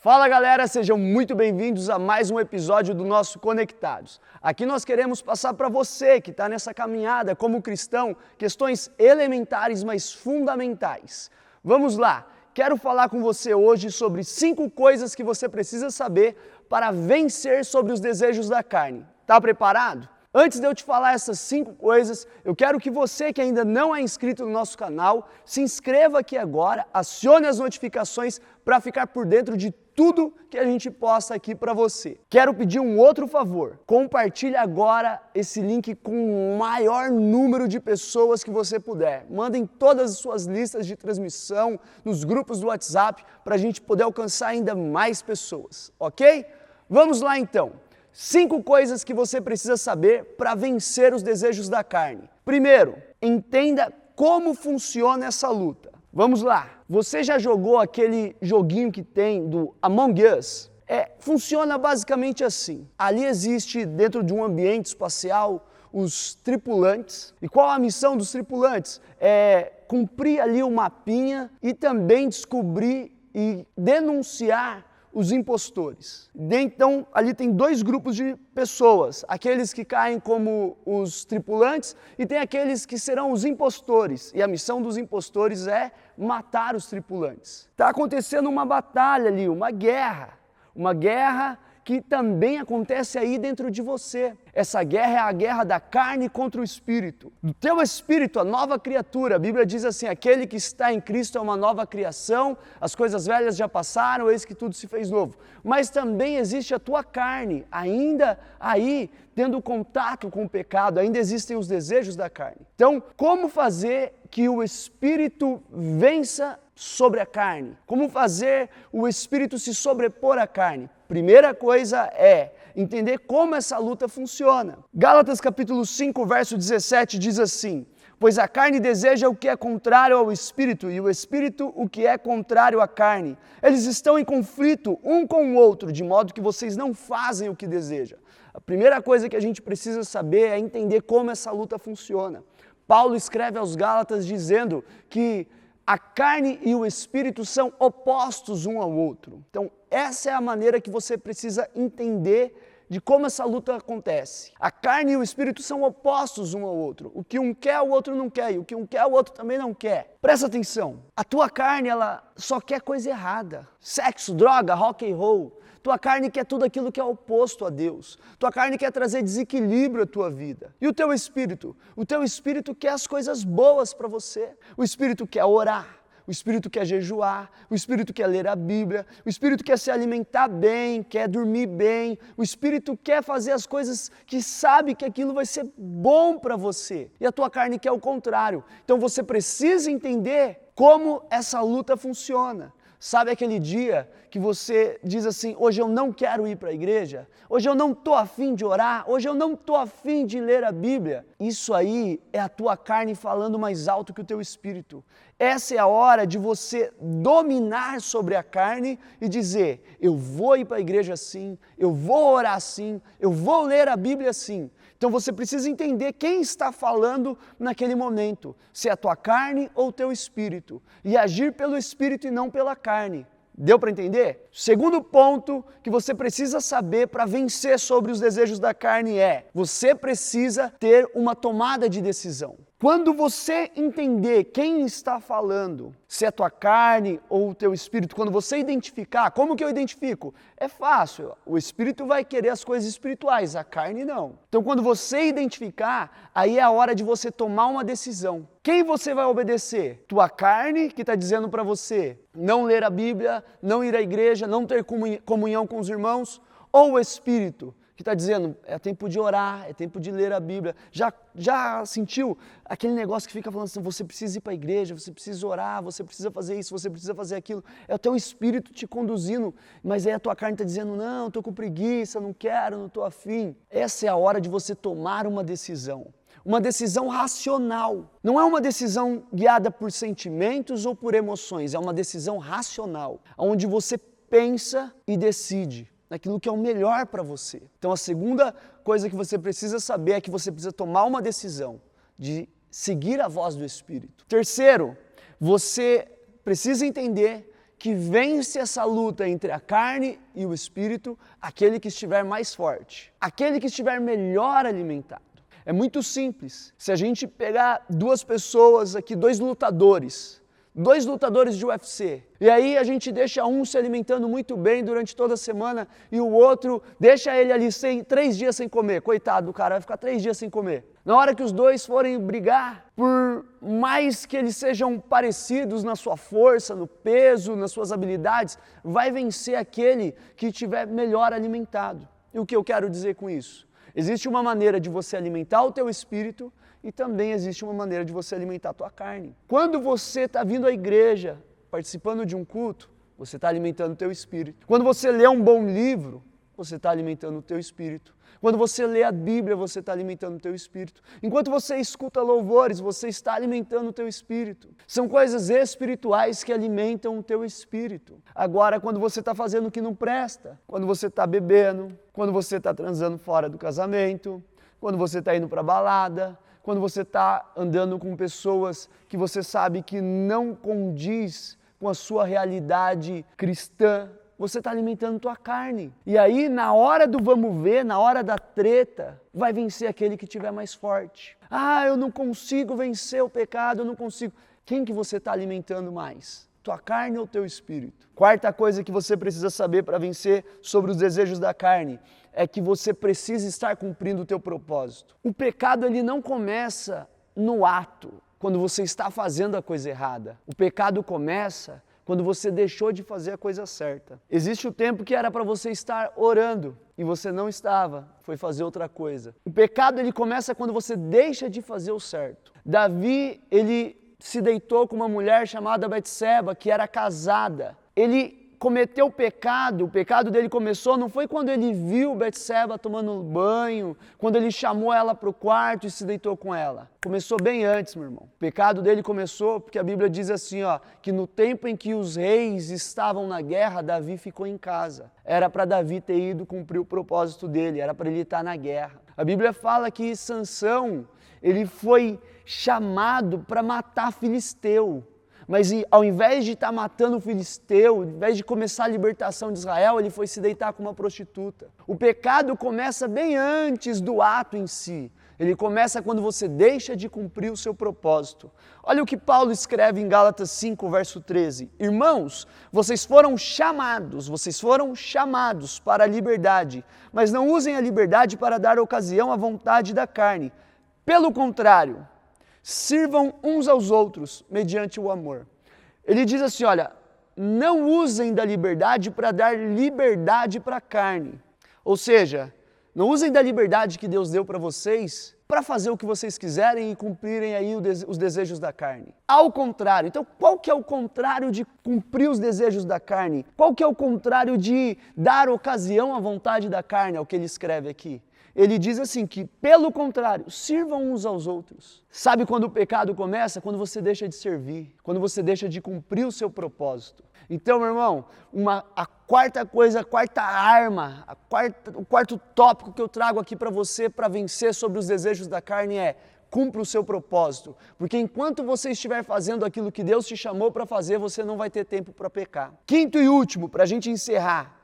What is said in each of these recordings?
Fala galera, sejam muito bem-vindos a mais um episódio do nosso Conectados. Aqui nós queremos passar para você que está nessa caminhada como cristão, questões elementares, mas fundamentais. Vamos lá, quero falar com você hoje sobre 5 coisas que você precisa saber para vencer sobre os desejos da carne. Tá preparado? Antes de eu te falar essas 5 coisas, eu quero que você que ainda não é inscrito no nosso canal, se inscreva aqui agora, acione as notificações para ficar por dentro de tudo que a gente posta aqui para você. Quero pedir um outro favor, compartilhe agora esse link com o maior número de pessoas que você puder. Mandem todas as suas listas de transmissão nos grupos do WhatsApp para a gente poder alcançar ainda mais pessoas, ok? Vamos lá então. 5 coisas que você precisa saber para vencer os desejos da carne. Primeiro, entenda como funciona essa luta. Vamos lá. Você já jogou aquele joguinho que tem do Among Us? Funciona basicamente assim. Ali existe, dentro de um ambiente espacial, os tripulantes. E qual a missão dos tripulantes? É cumprir ali um mapinha e também descobrir e denunciar os impostores. Então, ali tem 2 grupos de pessoas, aqueles que caem como os tripulantes e tem aqueles que serão os impostores. E a missão dos impostores é matar os tripulantes. Está acontecendo uma batalha ali, uma guerra que também acontece aí dentro de você. Essa guerra é a guerra da carne contra o espírito. Do teu espírito, a nova criatura, a Bíblia diz assim, aquele que está em Cristo é uma nova criação, as coisas velhas já passaram, eis que tudo se fez novo. Mas também existe a tua carne, ainda aí, tendo contato com o pecado, ainda existem os desejos da carne. Então, como fazer que o espírito vença sobre a carne? Como fazer o espírito se sobrepor à carne? Primeira coisa é entender como essa luta funciona. Gálatas capítulo 5, verso 17 diz assim: pois a carne deseja o que é contrário ao espírito e o espírito o que é contrário à carne. Eles estão em conflito um com o outro, de modo que vocês não fazem o que desejam. A primeira coisa que a gente precisa saber é entender como essa luta funciona. Paulo escreve aos Gálatas dizendo que a carne e o espírito são opostos um ao outro. Então, essa é a maneira que você precisa entender de como essa luta acontece. A carne e o espírito são opostos um ao outro. O que um quer, o outro não quer. E o que um quer, o outro também não quer. Presta atenção. A tua carne, ela só quer coisa errada. Sexo, droga, rock and roll. Tua carne quer tudo aquilo que é oposto a Deus. Tua carne quer trazer desequilíbrio à tua vida. E o teu espírito? O teu espírito quer as coisas boas para você. O espírito quer orar. O espírito quer jejuar, o espírito quer ler a Bíblia, o espírito quer se alimentar bem, quer dormir bem, o espírito quer fazer as coisas que sabe que aquilo vai ser bom para você. E a tua carne quer o contrário. Então você precisa entender como essa luta funciona. Sabe aquele dia que você diz assim, hoje eu não quero ir para a igreja, hoje eu não estou afim de orar, hoje eu não estou afim de ler a Bíblia? Isso aí é a tua carne falando mais alto que o teu espírito. Essa é a hora de você dominar sobre a carne e dizer, eu vou ir para a igreja sim, eu vou orar sim, eu vou ler a Bíblia sim. Então você precisa entender quem está falando naquele momento, se é a tua carne ou o teu espírito, e agir pelo espírito e não pela carne. Deu para entender? Segundo ponto que você precisa saber para vencer sobre os desejos da carne é, você precisa ter uma tomada de decisão. Quando você entender quem está falando, se é a tua carne ou o teu espírito, quando você identificar, como que eu identifico? É fácil, o espírito vai querer as coisas espirituais, a carne não. Então quando você identificar, aí é a hora de você tomar uma decisão. Quem você vai obedecer? Tua carne, que está dizendo para você não ler a Bíblia, não ir à igreja, não ter comunhão com os irmãos, ou o espírito? Que está dizendo, é tempo de orar, é tempo de ler a Bíblia. Já sentiu aquele negócio que fica falando assim, você precisa ir para a igreja, você precisa orar, você precisa fazer isso, você precisa fazer aquilo. É o teu espírito te conduzindo, mas aí a tua carne está dizendo, não, estou com preguiça, não quero, não estou afim. Essa é a hora de você tomar uma decisão racional. Não é uma decisão guiada por sentimentos ou por emoções, é uma decisão racional, onde você pensa e decide naquilo que é o melhor para você. Então a segunda coisa que você precisa saber é que você precisa tomar uma decisão de seguir a voz do Espírito. Terceiro, você precisa entender que que vence essa luta entre a carne e o espírito? Aquele que estiver mais forte, aquele que estiver melhor alimentado. É muito simples. Se a gente pegar duas pessoas aqui, dois lutadores de UFC, e aí a gente deixa um se alimentando muito bem durante toda a semana e o outro deixa ele ali 3 dias sem comer. Coitado do cara, vai ficar 3 dias sem comer. Na hora que os dois forem brigar, por mais que eles sejam parecidos na sua força, no peso, nas suas habilidades, vai vencer aquele que estiver melhor alimentado. E o que eu quero dizer com isso? Existe uma maneira de você alimentar o teu espírito e também existe uma maneira de você alimentar a tua carne. Quando você está vindo à igreja, participando de um culto, você está alimentando o teu espírito. Quando você lê um bom livro, você está alimentando o teu espírito. Quando você lê a Bíblia, você está alimentando o teu espírito. Enquanto você escuta louvores, você está alimentando o teu espírito. São coisas espirituais que alimentam o teu espírito. Agora, quando você está fazendo o que não presta, quando você está bebendo, quando você está transando fora do casamento, quando você está indo para a balada, quando você está andando com pessoas que você sabe que não condiz com a sua realidade cristã, você está alimentando tua carne. E aí, na hora do vamos ver, na hora da treta, vai vencer aquele que estiver mais forte. Ah, eu não consigo vencer o pecado, eu não consigo. Quem que você está alimentando mais? Tua carne ou teu espírito? Quarta coisa que você precisa saber para vencer sobre os desejos da carne é que você precisa estar cumprindo o teu propósito. O pecado, ele não começa no ato, quando você está fazendo a coisa errada. O pecado começa quando você deixou de fazer a coisa certa. Existe o tempo que era para você estar orando e você não estava, foi fazer outra coisa. O pecado, ele começa quando você deixa de fazer o certo. Davi, ele se deitou com uma mulher chamada Betseba, que era casada. Ele cometeu o pecado dele começou, não foi quando ele viu Betseba tomando banho, quando ele chamou ela para o quarto e se deitou com ela. Começou bem antes, meu irmão. O pecado dele começou porque a Bíblia diz assim, que no tempo em que os reis estavam na guerra, Davi ficou em casa. Era para Davi ter ido cumprir o propósito dele, era para ele estar na guerra. A Bíblia fala que Sansão, ele foi chamado para matar filisteu. Mas ao invés de estar matando o filisteu, ao invés de começar a libertação de Israel, ele foi se deitar com uma prostituta. O pecado começa bem antes do ato em si. Ele começa quando você deixa de cumprir o seu propósito. Olha o que Paulo escreve em Gálatas 5, verso 13. Irmãos, vocês foram chamados para a liberdade, mas não usem a liberdade para dar ocasião à vontade da carne. Pelo contrário, sirvam uns aos outros mediante o amor. Ele diz assim, olha, não usem da liberdade para dar liberdade para a carne. Ou seja, não usem da liberdade que Deus deu para vocês para fazer o que vocês quiserem e cumprirem aí os desejos da carne. Ao contrário, então qual que é o contrário de cumprir os desejos da carne? Qual que é o contrário de dar ocasião à vontade da carne, é o que ele escreve aqui? Ele diz assim que, pelo contrário, sirvam uns aos outros. Sabe quando o pecado começa? Quando você deixa de servir, quando você deixa de cumprir o seu propósito. Então, meu irmão, a quarta coisa, a quarta arma, o quarto tópico que eu trago aqui para você para vencer sobre os desejos da carne é: cumpra o seu propósito. Porque enquanto você estiver fazendo aquilo que Deus te chamou para fazer, você não vai ter tempo para pecar. Quinto e último, para a gente encerrar,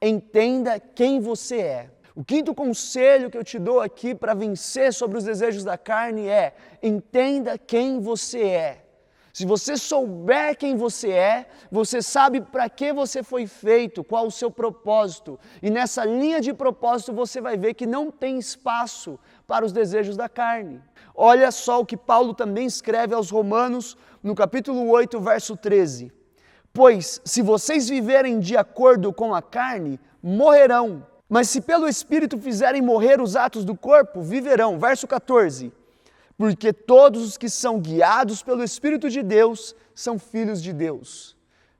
entenda quem você é. O quinto conselho que eu te dou aqui para vencer sobre os desejos da carne é: entenda quem você é. Se você souber quem você é, você sabe para que você foi feito, qual o seu propósito. E nessa linha de propósito você vai ver que não tem espaço para os desejos da carne. Olha só o que Paulo também escreve aos Romanos, no capítulo 8, verso 13. Pois, se vocês viverem de acordo com a carne, morrerão. Mas se pelo Espírito fizerem morrer os atos do corpo, viverão. Verso 14. Porque todos os que são guiados pelo Espírito de Deus são filhos de Deus.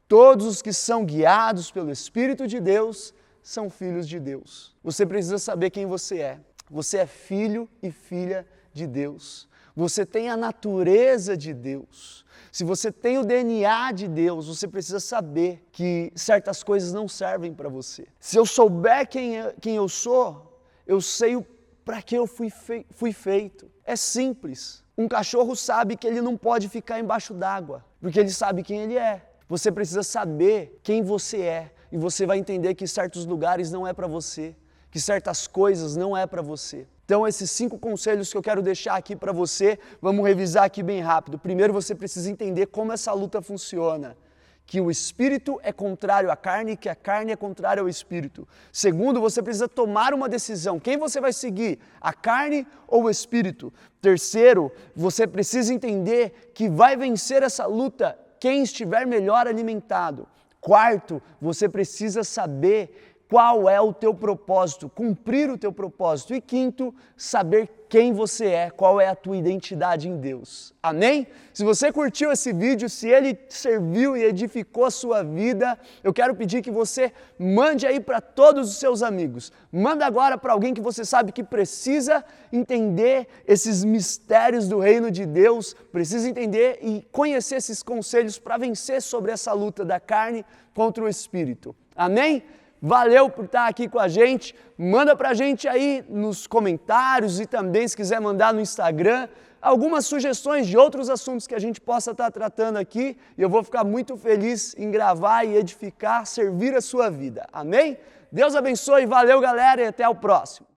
Todos os que são guiados pelo Espírito de Deus são filhos de Deus. Você precisa saber quem você é. Você é filho e filha de Deus. Você tem a natureza de Deus. Se você tem o DNA de Deus, você precisa saber que certas coisas não servem para você. Se eu souber quem eu sou, eu sei para que eu fui feito. É simples. Um cachorro sabe que ele não pode ficar embaixo d'água, porque ele sabe quem ele é. Você precisa saber quem você é e você vai entender que certos lugares não é para você, que certas coisas não é para você. Então, esses 5 conselhos que eu quero deixar aqui para você, vamos revisar aqui bem rápido. Primeiro, você precisa entender como essa luta funciona. Que o espírito é contrário à carne e que a carne é contrária ao espírito. Segundo, você precisa tomar uma decisão. Quem você vai seguir? A carne ou o espírito? Terceiro, você precisa entender que vai vencer essa luta quem estiver melhor alimentado. Quarto, você precisa saber qual é o teu propósito, cumprir o teu propósito. E quinto, saber quem você é, qual é a tua identidade em Deus. Amém? Se você curtiu esse vídeo, se ele serviu e edificou a sua vida, eu quero pedir que você mande aí para todos os seus amigos. Manda agora para alguém que você sabe que precisa entender esses mistérios do reino de Deus, precisa entender e conhecer esses conselhos para vencer sobre essa luta da carne contra o espírito. Amém? Valeu por estar aqui com a gente, manda pra gente aí nos comentários e também se quiser mandar no Instagram algumas sugestões de outros assuntos que a gente possa estar tratando aqui e eu vou ficar muito feliz em gravar e edificar, servir a sua vida. Amém? Deus abençoe, valeu galera e até o próximo.